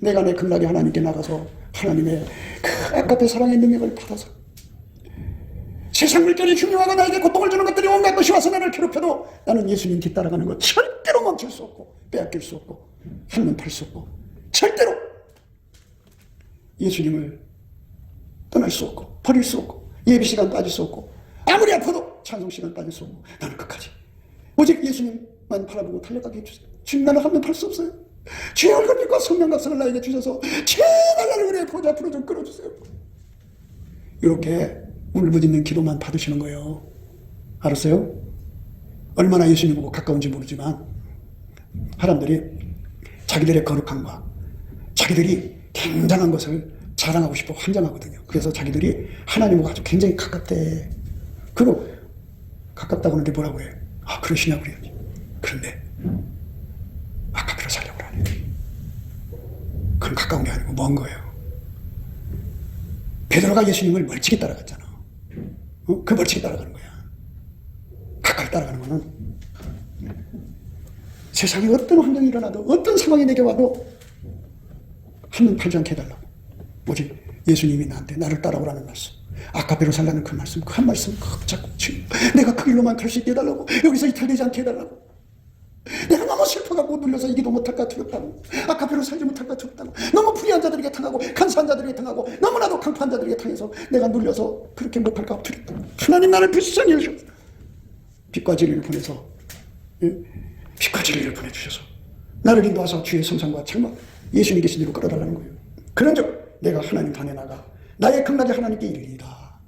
내가 내 극락의 하나님께 나가서 하나님의 그 아깝게 사랑의 능력을 받아서 세상 물결이 흉흉하고 나에게 고통을 주는 것들이 온갖 것이 와서 나를 괴롭혀도 나는 예수님 뒤따라가는 것 절대로 멈출 수 없고 빼앗길 수 없고 한눈 팔 수 없고 절대로 예수님을 떠날 수 없고 버릴 수 없고 예비시간 빠질 수 없고 아무리 아파도 찬송시간 빠질 수 없고 나는 끝까지 오직 예수님만 바라보고 달려가게 해주세요. 주님, 나는 한눈 팔 수 없어요. 주의 얼굴빛과 성령 각성을 나에게 주셔서 제발 나를 은혜의 보좌 앞으로 좀 끌어주세요. 이렇게 울부짖는 기도만 받으시는 거예요. 알았어요? 얼마나 예수님 보고 가까운지 모르지만 사람들이 자기들의 거룩함과 자기들이 굉장한 것을 자랑하고 싶어 환장하거든요. 그래서 자기들이 하나님과 아주 굉장히 가깝대. 그리고 가깝다고 하는데 뭐라고 그래요? 아, 그러시냐고 그래야지. 그런데 아까피로 살려고 그러네. 그건 가까운 게 아니고 먼 거예요. 베드로가 예수님을 멀찍이 따라갔잖아. 그 멀찍이 따라가는 거야. 가까이 따라가는 거는 세상에 어떤 환경이 일어나도 어떤 상황이 내게 와도 한눈 팔지 않게 해달라고. 오직 예수님이 나한테 나를 따라오라는 말씀, 아까배로 살라는 그 말씀, 그 한 말씀 붙잡고 주님, 내가 그 길로만 갈 수 있게 해달라고. 여기서 이탈되지 않게 해달라고. 내가 너무 슬퍼갖고 눌려서 이기도 못할까 두렵다고, 아까배로 살지 못할까 두렵다고, 너무 불의한 자들에게 당하고 간사한 자들에게 당하고 너무나도 강포한 자들에게 당해서 내가 눌려서 그렇게 못할까 두렵다고. 하나님, 나를 불쌍히 여기셔서 빛과 진리를 보내서, 빛과 진리를 보내주셔서 나를 인도하사 주의 성산과 장막, 예수님 계신 대로 끌어달라는 거예요. 그런즉 내가 하나님 단에 나가 나의 극락의 하나님께 이르리이다.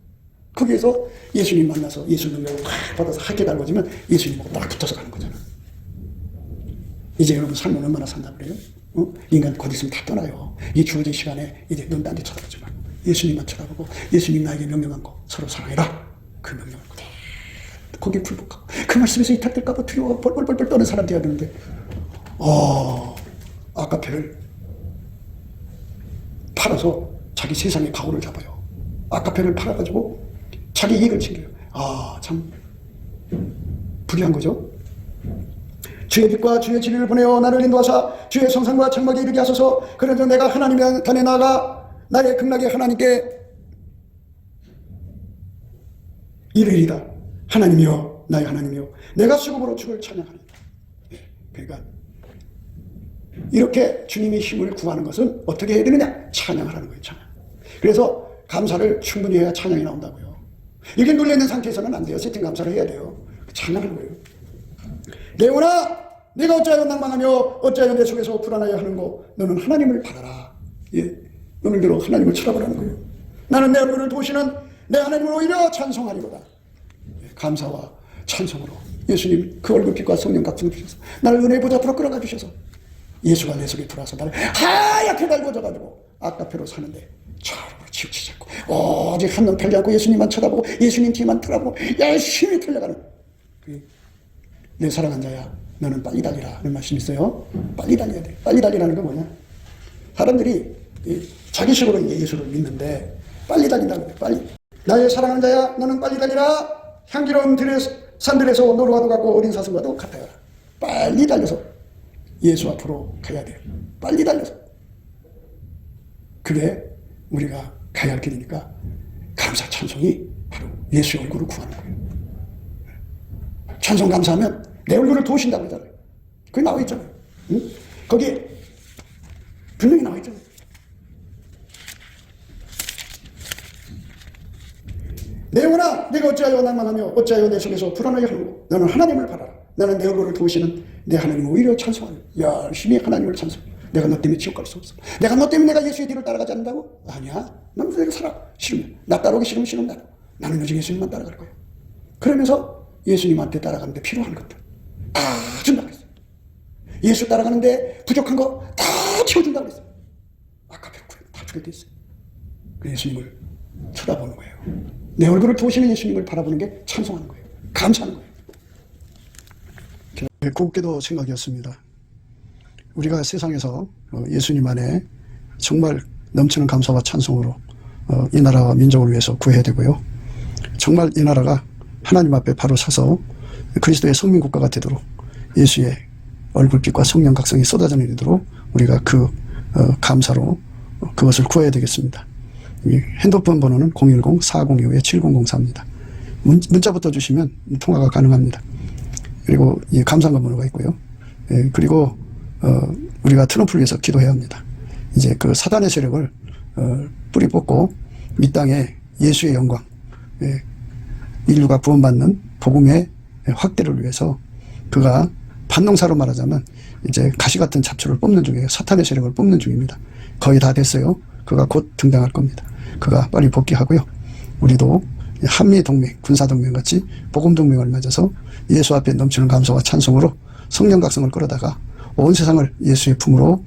거기에서 예수님 만나서 예수 능력을 탁 받아서 학교 달궈지면 예수님하고 딱 붙어서 가는 거잖아. 이제 여러분 삶은 얼마나 산다 그래요? 인간 곧 있으면 다 떠나요. 이 주어진 시간에 이제 넌 딴 데 쳐다보지 말고 예수님만 쳐다보고, 예수님 나에게 명령한 거 서로 사랑해라. 그 명령을 거기에 불복하고 그 말씀에서 이탈될까봐 두려워 뻘뻘뻘 떠는 사람 돼야 되는데, 아까페를 팔아서 자기 세상의 가오를 잡아요. 아까페를 팔아가지고 자기 이익을 챙겨요. 참 불의한 거죠. 주의 빛과 주의 진리를 보내어 나를 인도하사 주의 성산과 장막에 이르게 하소서. 그런즉 내가 하나님의 단에 나아가 나의 극락의 하나님께 이르리이다. 하나님이여, 나의 하나님이여, 내가 수고로 주를 찬양하리이다. 그러니까 이렇게 주님의 힘을 구하는 것은 어떻게 해야 되느냐? 찬양하라는 거예요. 찬양. 그래서 감사를 충분히 해야 찬양이 나온다고요. 이게 눌려있는 상태에서는 안 돼요. 세팅 감사를 해야 돼요. 찬양하는 거예요. 내 영혼아, 내가 어찌하여 낭망하며 어찌하여 내 속에서 불안하여 하는고, 너는 하나님을 바라라. 눈을 들어 하나님을 쳐다보라는 거예요. 나는 내 얼굴을 보시는 내 하나님을 오히려 찬송하리로다. 감사와 찬송으로 예수님 그 얼굴빛과 성령 각성 주셔서 나를 은혜의 보좌 앞으로 끌어가 주셔서 예수가 내 속에 들어와서 나를 하얗게 달궈져가지고 아까페로 사는데 좌우로 치우치지 않고 오직 한눈 팔지 않고 예수님만 쳐다보고 예수님 뒤만 돌아보고 열심히 달려가는, 내 사랑한 자야, 너는 빨리 달리라 하는 말씀이 있어요. 빨리 달려야 돼. 빨리 달리라는 건 뭐냐? 사람들이 자기식으로 이제 예수를 믿는데 빨리 달린다고 해. 빨리. 나의 사랑하는 자야, 너는 빨리 달리라. 향기로운 산들에서 노루와도 같고 어린 사슴과도 같아요. 빨리 달려서 예수 앞으로 가야 돼요. 빨리 달려서. 그게 우리가 가야 할 길이니까 감사 찬송이 바로 예수의 얼굴을 구하는 거예요. 찬송 감사하면 내 얼굴을 도우신다고 그러잖아요. 그게 나와 있잖아요. 거기에 분명히 나와 있잖아요. 내 영혼아, 내가 어찌하여 낭만하며 어찌하여 내 속에서 불안하게 하는고, 너는 하나님을 바라라. 나는 내 얼굴을 도우시는 내 하나님을 오히려 찬송하며 열심히 하나님을 찬송. 내가 너 때문에 지옥 갈 수 없어. 내가 너 때문에 내가 예수의 뒤를 따라가지 않는다고? 아니야. 난 내가 살아. 싫으면. 나 따라오기 싫으면 싫으면 나도. 나는 오직 예수님만 따라갈 거야. 그러면서 예수님한테 따라가는데 필요한 것들 다 준다고 했어요. 예수 따라가는데 부족한 거 다 채워준다고 했어요. 아까 배고프게 다 주게 됐어요. 그 예수님을 쳐다보는 거예요. 내 얼굴을 보시는 예수님을 바라보는 게 찬송하는 거예요. 감사하는 거예요. 곱게도 생각이었습니다. 우리가 세상에서 예수님 안에 정말 넘치는 감사와 찬송으로 이 나라와 민족을 위해서 구해야 되고요. 정말 이 나라가 하나님 앞에 바로 서서 그리스도의 성민국가가 되도록 예수의 얼굴빛과 성령 각성이 쏟아져 내리도록 우리가 그 감사로 그것을 구해야 되겠습니다. 핸드폰 번호는 010-4025-7004입니다. 문자부터 주시면 통화가 가능합니다. 그리고 이 감사한 번호가 있고요. 그리고 우리가 트럼프를 위해서 기도해야 합니다. 이제 그 사단의 세력을 뿌리 뽑고 이 땅에 예수의 영광, 인류가 구원받는 복음의 확대를 위해서 그가 반농사로 말하자면 이제 가시 같은 잡초를 뽑는 중이에요. 사탄의 세력을 뽑는 중입니다. 거의 다 됐어요. 그가 곧 등장할 겁니다. 그가 빨리 복귀하고요. 우리도 한미동맹, 군사동맹 같이 복음동맹을 맺어서 예수 앞에 넘치는 감사와 찬송으로 성령 각성을 끌어다가 온 세상을 예수의 품으로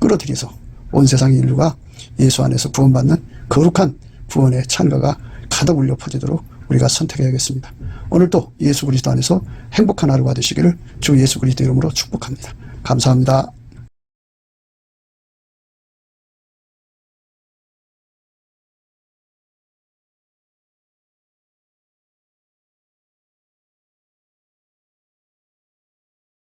끌어들여서 온 세상의 인류가 예수 안에서 구원받는 거룩한 구원의 찬가가 가득 울려 퍼지도록 우리가 선택해야겠습니다. 오늘도 예수 그리스도 안에서 행복한 하루가 되시기를 주 예수 그리스도 이름으로 축복합니다. 감사합니다.